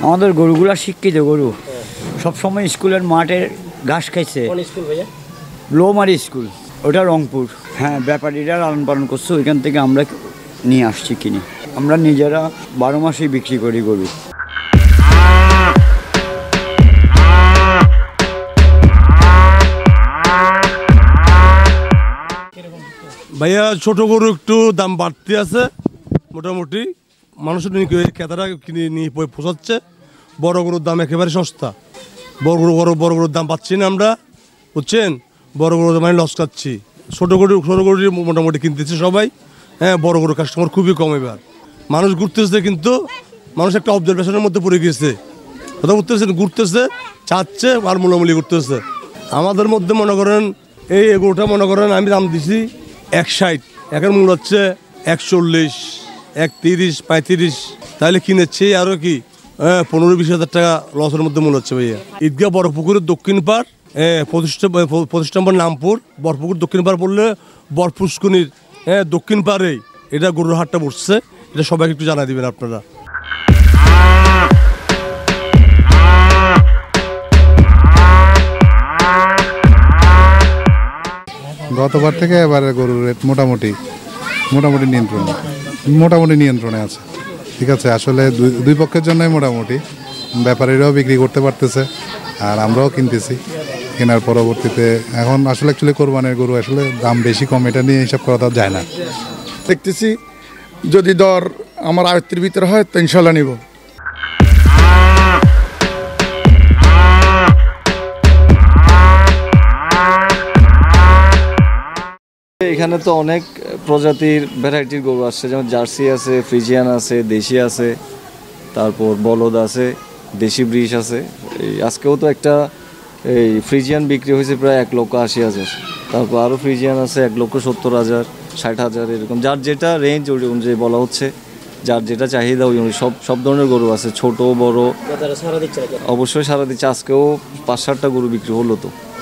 আমাদের গরুগুলা শিক্ষিত গরু, সবসময় স্কুলের মাঠের ঘাস খাইছে। লোমারি স্কুল, ওটা রংপুর। হ্যাঁ, ব্যাপারীরা লালন পালন করছে, ওইখান থেকে আমরা নিয়ে আসছি কিনে। আমরা নিজেরা 12 মাসেই বিক্রি করি গরু। ভাইয়া ছোট গরু একটু দাম বাড়তে আছে, মোটামুটি মানুষের ক্রেতারা কিনে নিয়ে পোষাচ্ছে। বড় গরুর দাম একেবারে সস্তা। বড় গরুর দাম পাচ্ছি না আমরা, বুঝছেন। বড় গরুর মানে লস খাচ্ছি। ছোট গরু মোটামুটি কিনতেছে সবাই। হ্যাঁ, বড় গরুর কাস্টমার খুবই কম। এবার মানুষ ঘুরতেছে, কিন্তু মানুষ একটা অবজারভেশনের মধ্যে পড়ে গিয়েছে। কথা বুঝতেছেন, ঘুরতেছে, চাচ্ছে আর মূলামূলি করতেছে। আমাদের মধ্যে মনে করেন এই গরুটা মনে করেন আমি দাম দিছি 160, এখন মূল হচ্ছে 140, 130, 35। তাহলে কিনেছি আরও কি 15-20 হাজার টাকা লসের মধ্যে মূল হচ্ছে ভাইয়া। ঈদগাহ বড় পুকুরের দক্ষিণ পাড়, প্রতিষ্ঠান নামপুর। বরপুকুর দক্ষিণ পাড় পড়লে বরপুষ্কনির দক্ষিণ পাড়েই এটা গরুর হাটটা বসছে। এটা সবাইকে একটু জানাই দিবেন আপনারা। গতবার থেকে এবারে গরুর রেট মোটামুটি নিয়ন্ত্রণে আছে। ঠিক আছে, আসলে দুই পক্ষের জন্যই মোটামুটি। ব্যাপারীরাও বিক্রি করতে পারতেছে আর আমরাও কিনতেছি। কেনার পরবর্তীতে এখন আসলে অ্যাকচুয়ালি কোরবানির গরু আসলে দাম বেশি কম এটা নিয়ে হিসাব করা যায় না। দেখতেছি যদি দর আমার আয়ত্তের ভিতরে হয় তো ইনশাল্লাহ নিব। এখানে তো অনেক প্রজাতির ভ্যারাইটির গরু আসছে, যেমন জার্সি আছে, ফ্রিজিয়ান আছে, দেশি আছে, তারপর বলদ আছে, দেশি ব্রিশ আছে। এই আজকেও তো একটা এই ফ্রিজিয়ান বিক্রি হয়েছে প্রায় 1,80,000। তারপর আরও ফ্রিজিয়ান আছে 1,70,000, 60,000, এরকম যার যেটা রেঞ্জ ওই অনুযায়ী বলা হচ্ছে। যার যেটা চাহিদা ওই অনুযায়ী সব ধরনের গরু আছে, ছোট বড়। অবশ্যই সারা দিচ্ছে। আজকেও 5-7টা গরু বিক্রি হলো তো।